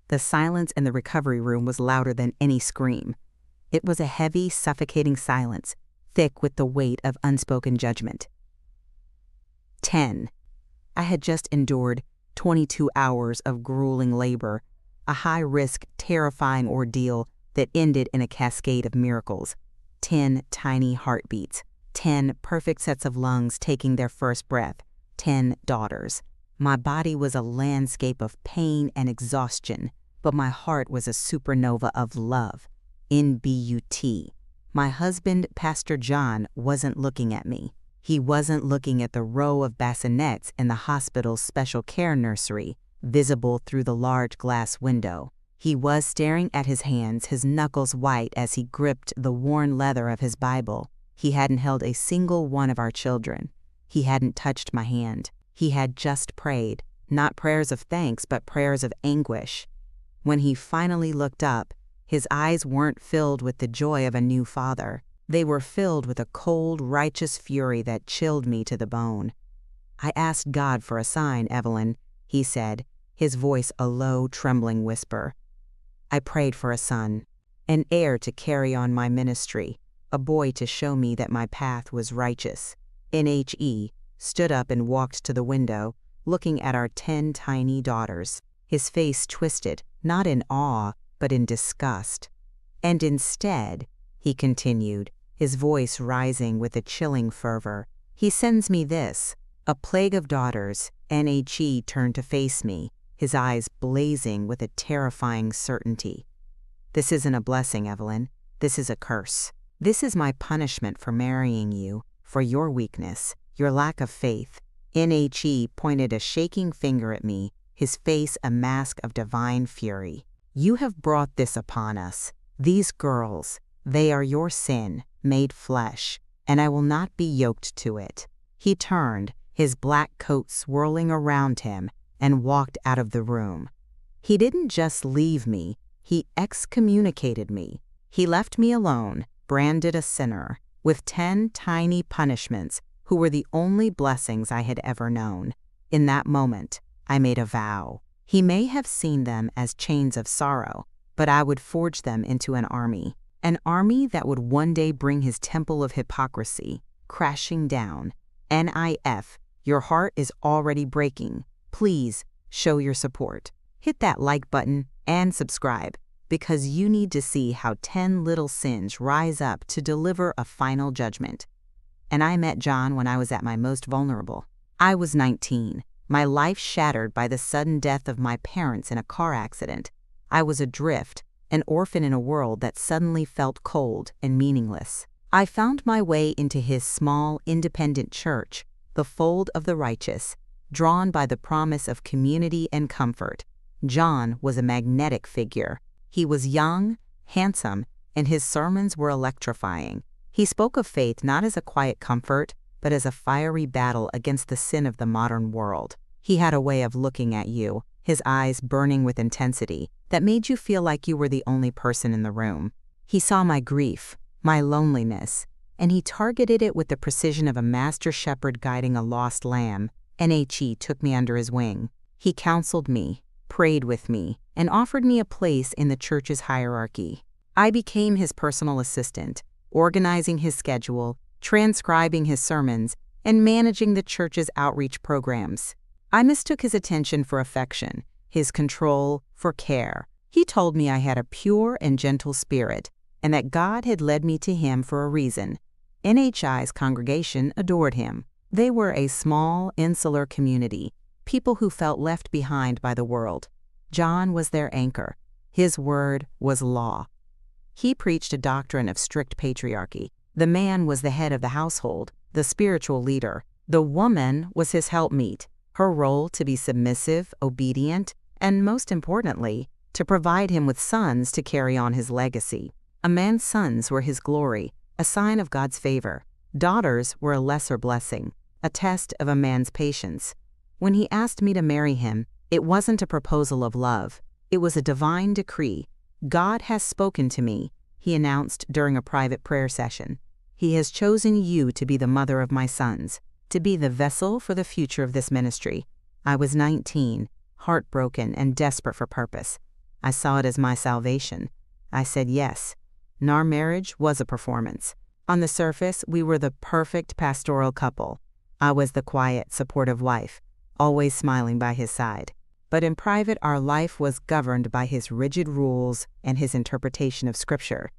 The silence in the recovery room was louder than any scream. It was a heavy, suffocating silence, thick with the weight of unspoken judgment. 10. I had just endured 22 hours of grueling labor, a high-risk, terrifying ordeal that ended in a cascade of miracles. 10 tiny heartbeats, 10 perfect sets of lungs taking their first breath, 10 daughters. My body was a landscape of pain and exhaustion, but my heart was a supernova of love. NBUT. My husband, Pastor John, wasn't looking at me. He wasn't looking at the row of bassinets in the hospital's special care nursery, visible through the large glass window. He was staring at his hands, his knuckles white as he gripped the worn leather of his Bible. He hadn't held a single one of our children. He hadn't touched my hand. He had just prayed, not prayers of thanks, but prayers of anguish. When he finally looked up, his eyes weren't filled with the joy of a new father. They were filled with a cold, righteous fury that chilled me to the bone. "I asked God for a sign, Evelyn," he said, his voice a low, trembling whisper. "I prayed for a son, an heir to carry on my ministry, a boy to show me that my path was righteous." NHE stood up and walked to the window, looking at our 10 tiny daughters. His face twisted, not in awe, but in disgust. "And instead," he continued, his voice rising with a chilling fervor, "he sends me this, a plague of daughters." NHE turned to face me, his eyes blazing with a terrifying certainty. "This isn't a blessing, Evelyn. This is a curse. This is my punishment for marrying you, for your weakness, your lack of faith." NHE pointed a shaking finger at me, his face a mask of divine fury. "You have brought this upon us. These girls, they are your sin, made flesh, and I will not be yoked to it." He turned, his black coat swirling around him, and walked out of the room. He didn't just leave me, he excommunicated me. He left me alone, branded a sinner, with 10 tiny punishments who were the only blessings I had ever known. In that moment, I made a vow. He may have seen them as chains of sorrow, but I would forge them into an army that would one day bring his temple of hypocrisy crashing down. NIF, your heart is already breaking. Please show your support. Hit that like button and subscribe, because you need to see how 10 little sins rise up to deliver a final judgment. And I met John when I was at my most vulnerable. I was 19. My life shattered by the sudden death of my parents in a car accident. I was adrift, an orphan in a world that suddenly felt cold and meaningless. I found my way into his small, independent church, the fold of the righteous, drawn by the promise of community and comfort. John was a magnetic figure. He was young, handsome, and his sermons were electrifying. He spoke of faith not as a quiet comfort, but as a fiery battle against the sin of the modern world. He had a way of looking at you, his eyes burning with intensity, that made you feel like you were the only person in the room. He saw my grief, my loneliness, and he targeted it with the precision of a master shepherd guiding a lost lamb. NHE took me under his wing. He counseled me, prayed with me, and offered me a place in the church's hierarchy. I became his personal assistant, organizing his schedule, transcribing his sermons, and managing the church's outreach programs. I mistook his attention for affection, his control for care. He told me I had a pure and gentle spirit, and that God had led me to him for a reason. NHI's congregation adored him. They were a small, insular community, people who felt left behind by the world. John was their anchor. His word was law. He preached a doctrine of strict patriarchy. The man was the head of the household, the spiritual leader. The woman was his helpmeet, her role to be submissive, obedient, and most importantly, to provide him with sons to carry on his legacy. A man's sons were his glory, a sign of God's favor. Daughters were a lesser blessing, a test of a man's patience. When he asked me to marry him, it wasn't a proposal of love. It was a divine decree. "God has spoken to me," he announced during a private prayer session. "He has chosen you to be the mother of my sons, to be the vessel for the future of this ministry." I was 19, heartbroken and desperate for purpose. I saw it as my salvation. I said yes, and our marriage was a performance. On the surface, we were the perfect pastoral couple. I was the quiet, supportive wife, always smiling by his side. But in private, our life was governed by his rigid rules and his interpretation of Scripture.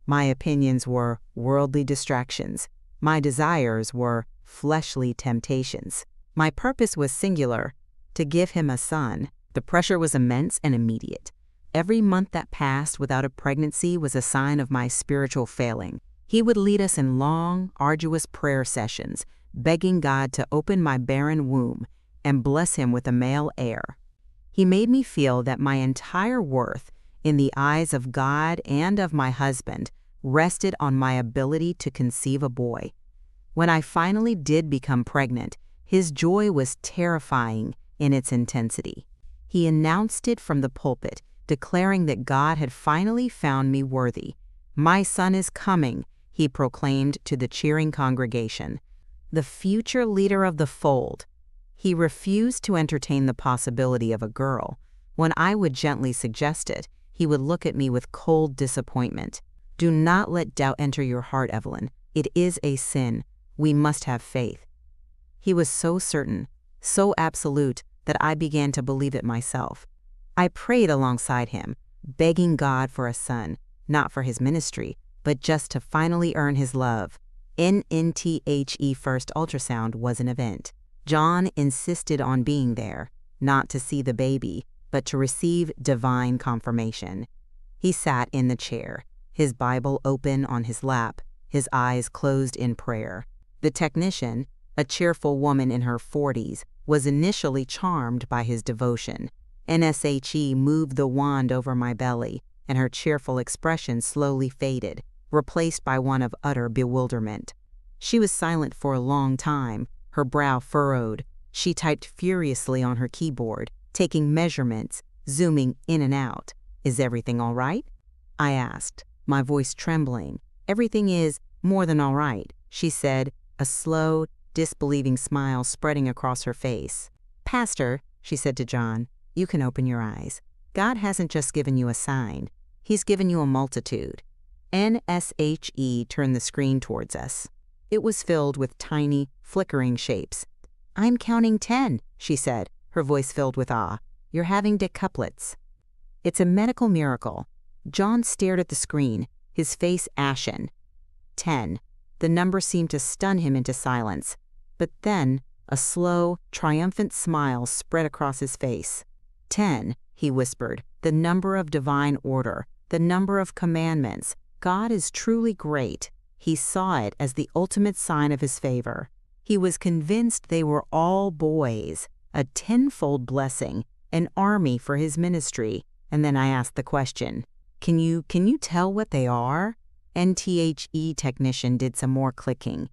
My opinions were worldly distractions. My desires were fleshly temptations. My purpose was singular, to give him a son. The pressure was immense and immediate. Every month that passed without a pregnancy was a sign of my spiritual failing. He would lead us in long, arduous prayer sessions, begging God to open my barren womb and bless him with a male heir. He made me feel that my entire worth, in the eyes of God and of my husband, rested on my ability to conceive a boy. When I finally did become pregnant, his joy was terrifying in its intensity. He announced it from the pulpit, declaring that God had finally found me worthy. "My son is coming," he proclaimed to the cheering congregation. The future leader of the fold. He refused to entertain the possibility of a girl. When I would gently suggest it, he would look at me with cold disappointment. "Do not let doubt enter your heart, Evelyn. It is a sin. We must have faith." He was so certain, so absolute, that I began to believe it myself. I prayed alongside him, begging God for a son, not for his ministry, but just to finally earn his love. NNTHE first ultrasound was an event. John insisted on being there, not to see the baby, but to receive divine confirmation. He sat in the chair, his Bible open on his lap, his eyes closed in prayer. The technician, a cheerful woman in her 40s, was initially charmed by his devotion. NSHE moved the wand over my belly, and her cheerful expression slowly faded, replaced by one of utter bewilderment. She was silent for a long time, her brow furrowed. She typed furiously on her keyboard, taking measurements, zooming in and out. "Is everything all right?" I asked, my voice trembling. "Everything is more than all right," she said, a slow, disbelieving smile spreading across her face. "Pastor," she said to John, "you can open your eyes. God hasn't just given you a sign. He's given you a multitude." NSHE turned the screen towards us. It was filled with tiny, flickering shapes. "I'm counting 10, she said, her voice filled with awe. "You're having decuplets." "It's a medical miracle." John stared at the screen, his face ashen. 10. The number seemed to stun him into silence. But then, a slow, triumphant smile spread across his face. 10, he whispered, the number of divine order, the number of commandments. God is truly great. He saw it as the ultimate sign of his favor. He was convinced they were all boys, a tenfold blessing, an army for his ministry. And then I asked the question, Can you tell what they are? NTHE technician did some more clicking.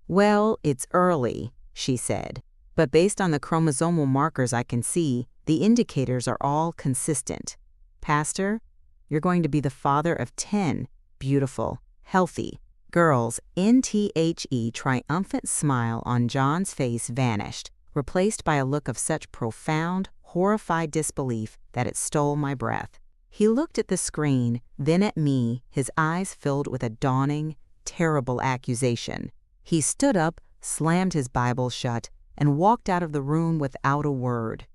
"Well, it's early," she said, "but based on the chromosomal markers I can see, the indicators are all consistent. Pastor, you're going to be the father of 10 beautiful, healthy girls." NTHE triumphant smile on John's face vanished, replaced by a look of such profound, horrified disbelief that it stole my breath. He looked at the screen, then at me, his eyes filled with a dawning, terrible accusation. He stood up, slammed his Bible shut, and walked out of the room without a word.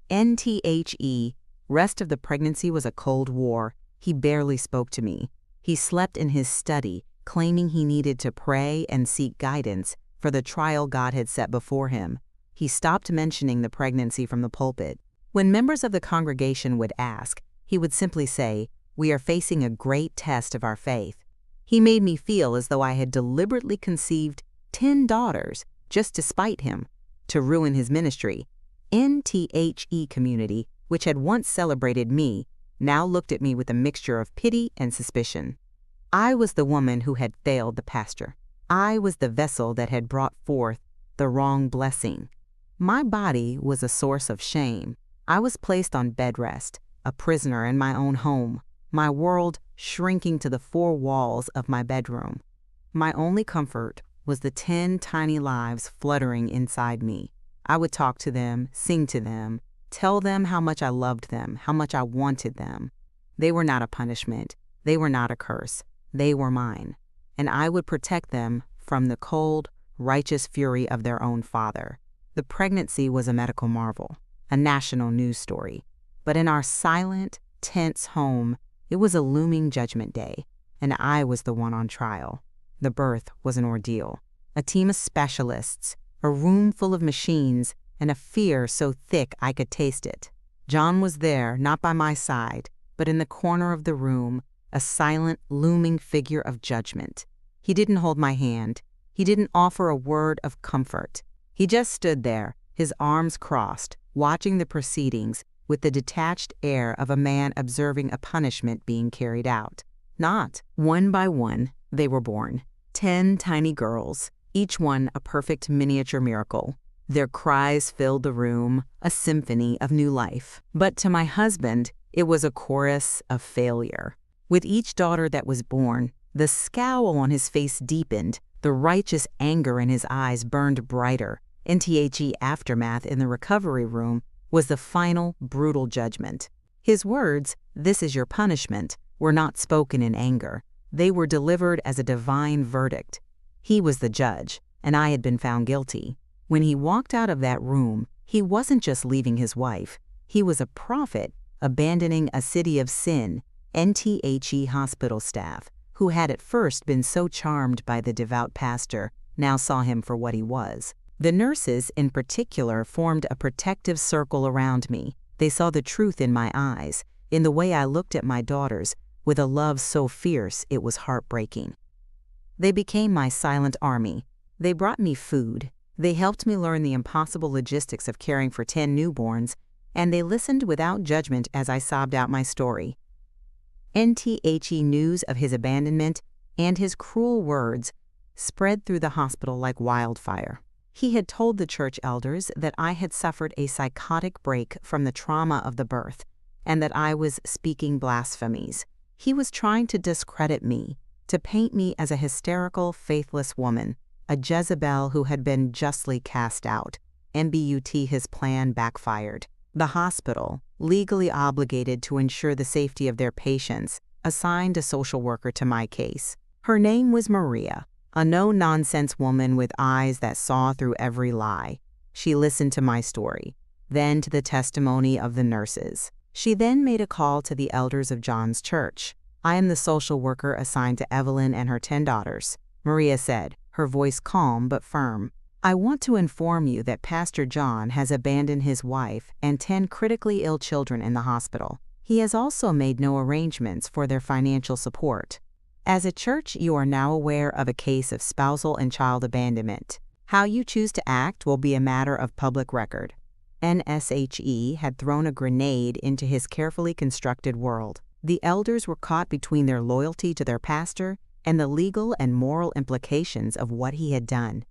NTHE, rest of the pregnancy was a cold war. He barely spoke to me. He slept in his study, claiming he needed to pray and seek guidance for the trial God had set before him. He stopped mentioning the pregnancy from the pulpit. When members of the congregation would ask, he would simply say, "We are facing a great test of our faith." He made me feel as though I had deliberately conceived 10 daughters just to spite him, to ruin his ministry. NTHE community, which had once celebrated me, now looked at me with a mixture of pity and suspicion. I was the woman who had failed the pastor. I was the vessel that had brought forth the wrong blessing. My body was a source of shame. I was placed on bed rest, a prisoner in my own home, my world shrinking to the 4 walls of my bedroom. My only comfort was the 10 tiny lives fluttering inside me. I would talk to them, sing to them, tell them how much I loved them, how much I wanted them. They were not a punishment. They were not a curse. They were mine. And I would protect them from the cold, righteous fury of their own father. The pregnancy was a medical marvel, a national news story. But in our silent, tense home, it was a looming judgment day, and I was the one on trial. The birth was an ordeal. A team of specialists, a room full of machines, and a fear so thick I could taste it. John was there, not by my side, but in the corner of the room, a silent, looming figure of judgment. He didn't hold my hand. He didn't offer a word of comfort. He just stood there, his arms crossed, watching the proceedings with the detached air of a man observing a punishment being carried out. Not one by one, they were born. 10 tiny girls, each one a perfect miniature miracle. Their cries filled the room, a symphony of new life. But to my husband, it was a chorus of failure. With each daughter that was born, the scowl on his face deepened, the righteous anger in his eyes burned brighter. NTHE aftermath in the recovery room was the final, brutal judgment. His words, "This is your punishment," were not spoken in anger. They were delivered as a divine verdict. He was the judge, and I had been found guilty. When he walked out of that room, he wasn't just leaving his wife. He was a prophet, abandoning a city of sin. NTHE hospital staff, who had at first been so charmed by the devout pastor, now saw him for what he was. The nurses, in particular, formed a protective circle around me. They saw the truth in my eyes, in the way I looked at my daughters, with a love so fierce it was heartbreaking. They became my silent army. They brought me food. They helped me learn the impossible logistics of caring for 10 newborns, and they listened without judgment as I sobbed out my story. NTHE news of his abandonment and his cruel words spread through the hospital like wildfire. He had told the church elders that I had suffered a psychotic break from the trauma of the birth, and that I was speaking blasphemies. He was trying to discredit me, to paint me as a hysterical, faithless woman, a Jezebel who had been justly cast out. MBUT, his plan backfired. The hospital, legally obligated to ensure the safety of their patients, assigned a social worker to my case. Her name was Maria, a no-nonsense woman with eyes that saw through every lie. She listened to my story, then to the testimony of the nurses. She then made a call to the elders of John's church. "I am the social worker assigned to Evelyn and her 10 daughters," Maria said, her voice calm but firm. "I want to inform you that Pastor John has abandoned his wife and 10 critically ill children in the hospital. He has also made no arrangements for their financial support. As a church, you are now aware of a case of spousal and child abandonment. How you choose to act will be a matter of public record." NSHE had thrown a grenade into his carefully constructed world. The elders were caught between their loyalty to their pastor and the legal and moral implications of what he had done.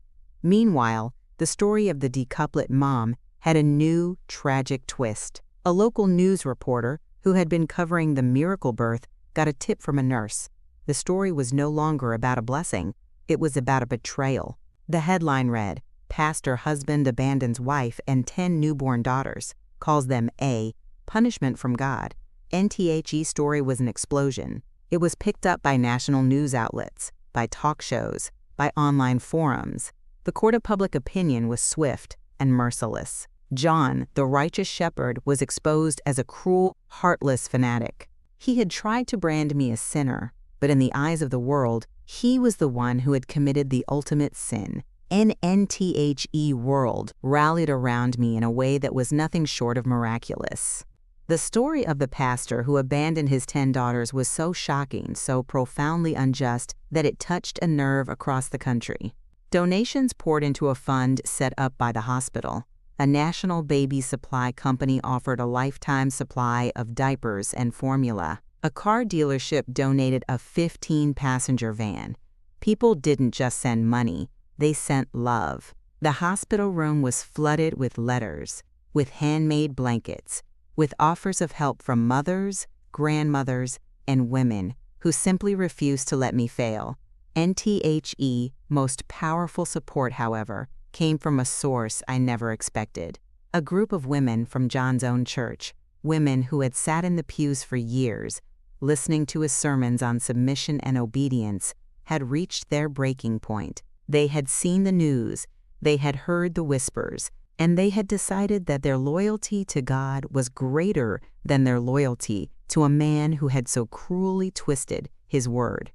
Meanwhile, the story of the decuplet mom had a new, tragic twist. A local news reporter who had been covering the miracle birth got a tip from a nurse. The story was no longer about a blessing. It was about a betrayal. The headline read, "Pastor husband abandons wife and 10 newborn daughters, calls them a punishment from God." NTHE story was an explosion. It was picked up by national news outlets, by talk shows, by online forums. The court of public opinion was swift and merciless. John, the righteous shepherd, was exposed as a cruel, heartless fanatic. He had tried to brand me a sinner, but in the eyes of the world, he was the one who had committed the ultimate sin. An NTHE world rallied around me in a way that was nothing short of miraculous. The story of the pastor who abandoned his 10 daughters was so shocking, so profoundly unjust, that it touched a nerve across the country. Donations poured into a fund set up by the hospital. A national baby supply company offered a lifetime supply of diapers and formula. A car dealership donated a 15-passenger van. People didn't just send money, they sent love. The hospital room was flooded with letters, with handmade blankets, with offers of help from mothers, grandmothers, and women who simply refused to let me fail. NTHE most powerful support, however, came from a source I never expected. A group of women from John's own church, women who had sat in the pews for years, listening to his sermons on submission and obedience, had reached their breaking point. They had seen the news, they had heard the whispers, and they had decided that their loyalty to God was greater than their loyalty to a man who had so cruelly twisted his word.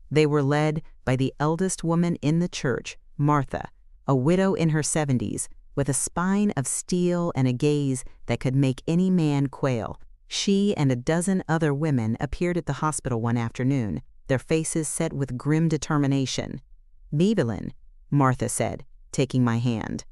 They were led by the eldest woman in the church, Martha, a widow in her 70s, with a spine of steel and a gaze that could make any man quail. She and a dozen other women appeared at the hospital one afternoon, their faces set with grim determination. "Evelyn," Martha said, taking my hand.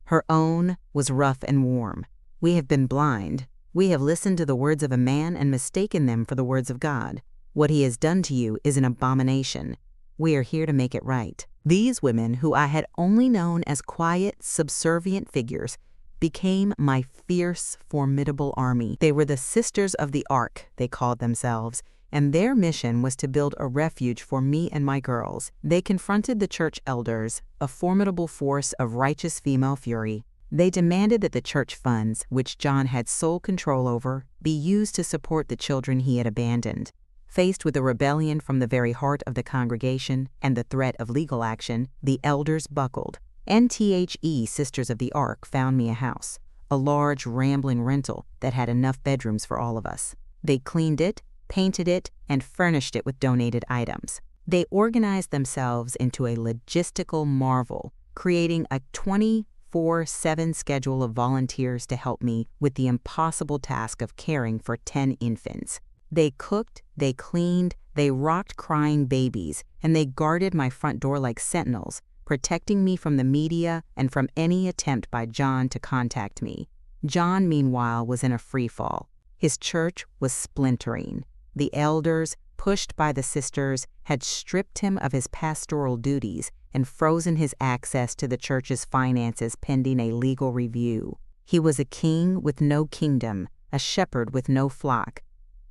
Her own was rough and warm. "We have been blind. We have listened to the words of a man and mistaken them for the words of God. What he has done to you is an abomination. We are here to make it right." These women, who I had only known as quiet, subservient figures, became my fierce, formidable army. They were the Sisters of the Ark, they called themselves, and their mission was to build a refuge for me and my girls. They confronted the church elders, a formidable force of righteous female fury. They demanded that the church funds, which John had sole control over, be used to support the children he had abandoned. Faced with a rebellion from the very heart of the congregation and the threat of legal action, the elders buckled. NTHE Sisters of the Ark found me a house, a large, rambling rental that had enough bedrooms for all of us. They cleaned it, painted it, and furnished it with donated items. They organized themselves into a logistical marvel, creating a 24/7 schedule of volunteers to help me with the impossible task of caring for 10 infants. They cooked, they cleaned, they rocked crying babies, and they guarded my front door like sentinels, protecting me from the media and from any attempt by John to contact me. John, meanwhile, was in a free fall. His church was splintering. The elders, pushed by the sisters, had stripped him of his pastoral duties and frozen his access to the church's finances pending a legal review. He was a king with no kingdom, a shepherd with no flock.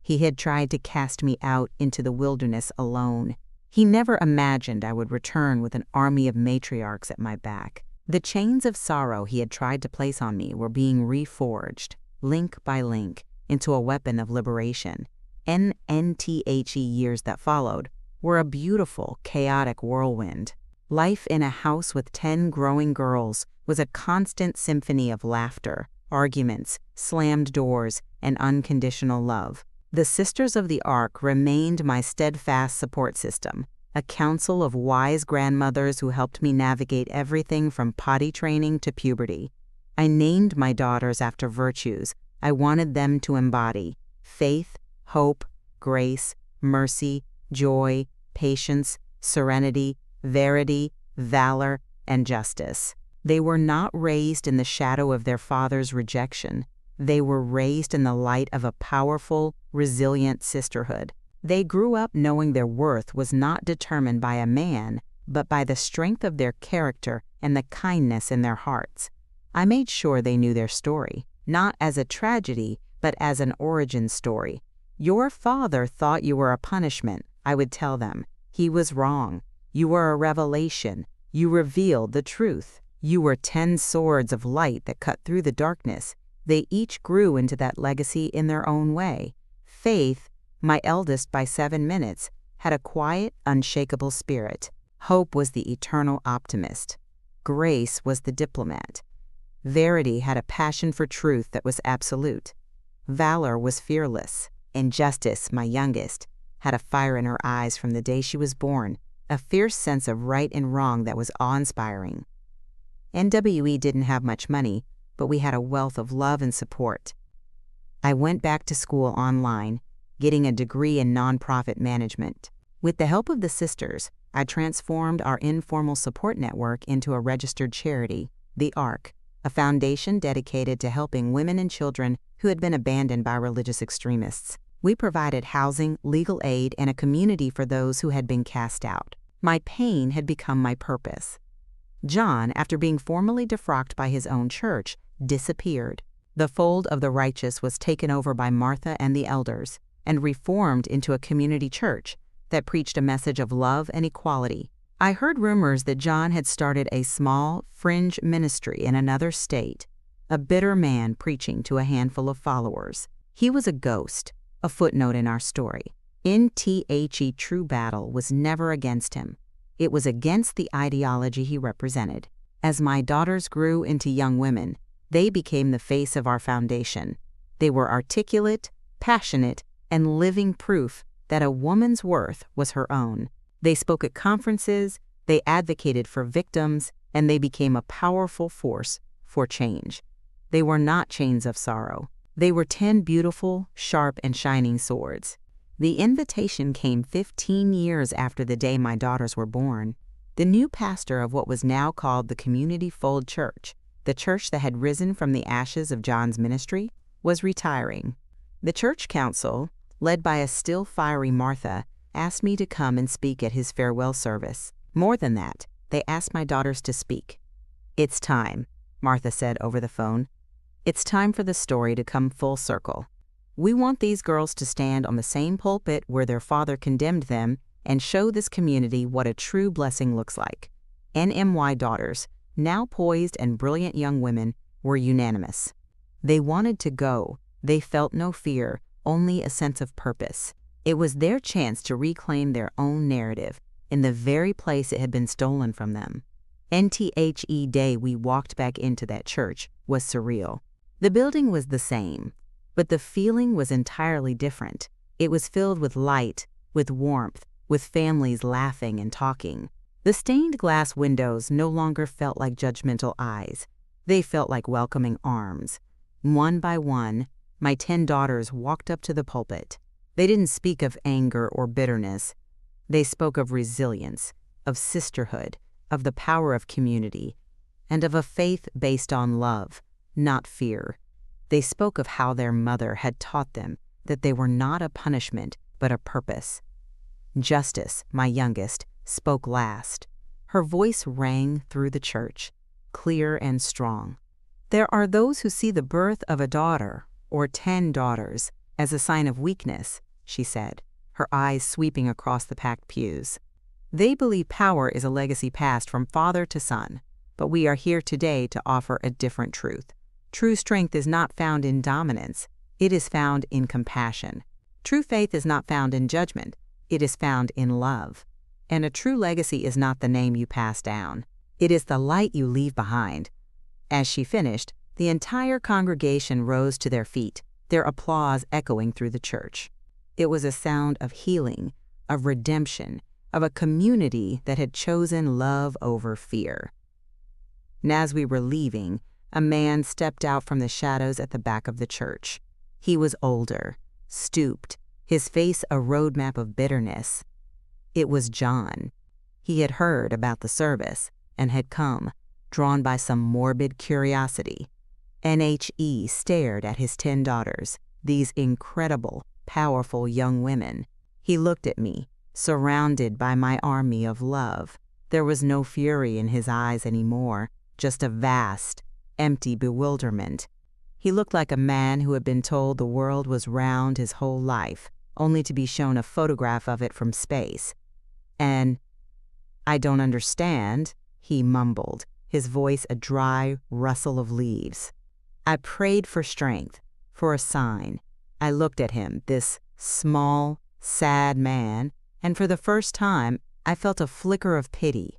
He had tried to cast me out into the wilderness alone. He never imagined I would return with an army of matriarchs at my back. The chains of sorrow he had tried to place on me were being reforged, link by link, into a weapon of liberation. NTHE years that followed were a beautiful, chaotic whirlwind. Life in a house with 10 growing girls was a constant symphony of laughter, arguments, slammed doors, and unconditional love. The Sisters of the Ark remained my steadfast support system, a council of wise grandmothers who helped me navigate everything from potty training to puberty. I named my daughters after virtues I wanted them to embody: faith, hope, grace, mercy, joy, patience, serenity, verity, valor, and justice. They were not raised in the shadow of their father's rejection. They were raised in the light of a powerful, resilient sisterhood. They grew up knowing their worth was not determined by a man, but by the strength of their character and the kindness in their hearts. I made sure they knew their story, not as a tragedy, but as an origin story. "Your father thought you were a punishment," I would tell them. "He was wrong. You were a revelation. You revealed the truth. You were 10 swords of light that cut through the darkness." They each grew into that legacy in their own way. Faith, my eldest by 7 minutes, had a quiet, unshakable spirit. Hope was the eternal optimist. Grace was the diplomat. Verity had a passion for truth that was absolute. Valor was fearless. And Justice, my youngest, had a fire in her eyes from the day she was born, a fierce sense of right and wrong that was awe-inspiring. NWE didn't have much money, but we had a wealth of love and support. I went back to school online, getting a degree in nonprofit management. With the help of the sisters, I transformed our informal support network into a registered charity, the Ark, a foundation dedicated to helping women and children who had been abandoned by religious extremists. We provided housing, legal aid, and a community for those who had been cast out. My pain had become my purpose. John, after being formally defrocked by his own church, disappeared. The fold of the righteous was taken over by Martha and the elders, and reformed into a community church that preached a message of love and equality. I heard rumors that John had started a small, fringe ministry in another state. a bitter man preaching to a handful of followers. He was a ghost, a footnote in our story. NTHE true battle was never against him. It was against the ideology he represented. As my daughters grew into young women, they became the face of our foundation. They were articulate, passionate, and living proof that a woman's worth was her own. They spoke at conferences, they advocated for victims, and they became a powerful force for change. They were not chains of sorrow. They were 10 beautiful, sharp, and shining swords. The invitation came 15 years after the day my daughters were born. The new pastor of what was now called the Community Fold Church, the church that had risen from the ashes of John's ministry, was retiring. The church council, led by a still fiery Martha, asked me to come and speak at his farewell service. More than that, they asked my daughters to speak. "It's time," Martha said over the phone. "It's time for the story to come full circle. We want these girls to stand on the same pulpit where their father condemned them and show this community what a true blessing looks like." NMY daughters, now poised and brilliant young women, were unanimous. They wanted to go. They felt no fear, only a sense of purpose. It was their chance to reclaim their own narrative in the very place it had been stolen from them. NTHE day we walked back into that church was surreal. The building was the same, but the feeling was entirely different. It was filled with light, with warmth, with families laughing and talking. The stained glass windows no longer felt like judgmental eyes. They felt like welcoming arms. One by one, my 10 daughters walked up to the pulpit. They didn't speak of anger or bitterness. They spoke of resilience, of sisterhood, of the power of community, and of a faith based on love, not fear. They spoke of how their mother had taught them that they were not a punishment, but a purpose. Justice, my youngest, spoke last. Her voice rang through the church, clear and strong. "There are those who see the birth of a daughter, or 10 daughters, as a sign of weakness," she said, her eyes sweeping across the packed pews. "They believe power is a legacy passed from father to son, but we are here today to offer a different truth. True strength is not found in dominance, it is found in compassion. True faith is not found in judgment, it is found in love. And a true legacy is not the name you pass down, it is the light you leave behind." As she finished, the entire congregation rose to their feet, their applause echoing through the church. It was a sound of healing, of redemption, of a community that had chosen love over fear. And as we were leaving, a man stepped out from the shadows at the back of the church. He was older, stooped, his face a roadmap of bitterness. It was John. He had heard about the service and had come, drawn by some morbid curiosity. NHE stared at his 10 daughters, these incredible, powerful young women. He looked at me, surrounded by my army of love. There was no fury in his eyes anymore, just a vast, empty bewilderment. He looked like a man who had been told the world was round his whole life, only to be shown a photograph of it from space. And, "I don't understand," he mumbled, his voice a dry rustle of leaves. I prayed for strength, for a sign. I looked at him, this small, sad man, and for the first time, I felt a flicker of pity.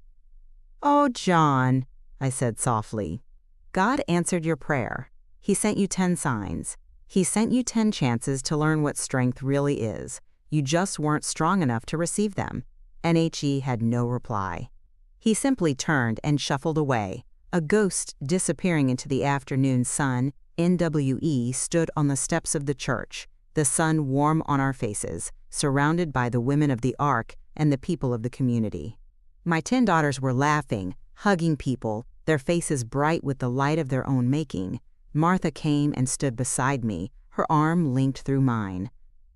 "Oh, John," I said softly, "God answered your prayer. He sent you 10 signs. He sent you 10 chances to learn what strength really is. You just weren't strong enough to receive them." NHE had no reply. He simply turned and shuffled away. A ghost disappearing into the afternoon sun, NWE stood on the steps of the church, the sun warm on our faces, surrounded by the women of the Ark and the people of the community. My 10 daughters were laughing, hugging people, their faces bright with the light of their own making. Martha came and stood beside me, her arm linked through mine.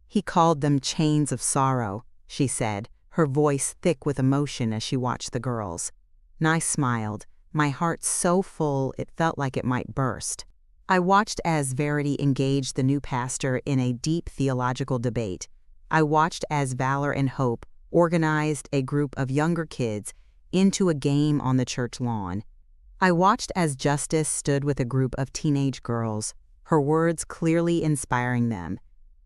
"He called them chains of sorrow," she said, her voice thick with emotion as she watched the girls. And I smiled, my heart so full it felt like it might burst. I watched as Verity engaged the new pastor in a deep theological debate. I watched as Valor and Hope organized a group of younger kids into a game on the church lawn. I watched as Justice stood with a group of teenage girls, her words clearly inspiring them.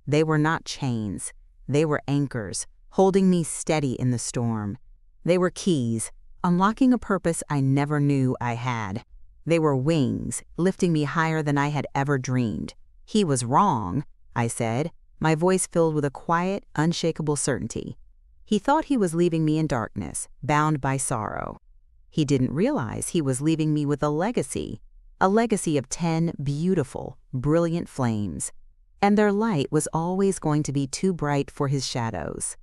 They were not chains. They were anchors, holding me steady in the storm. They were keys, unlocking a purpose I never knew I had. They were wings, lifting me higher than I had ever dreamed. He was wrong, I said, my voice filled with a quiet, unshakable certainty. He thought he was leaving me in darkness, bound by sorrow. He didn't realize he was leaving me with a legacy of 10 beautiful, brilliant flames. And their light was always going to be too bright for his shadows.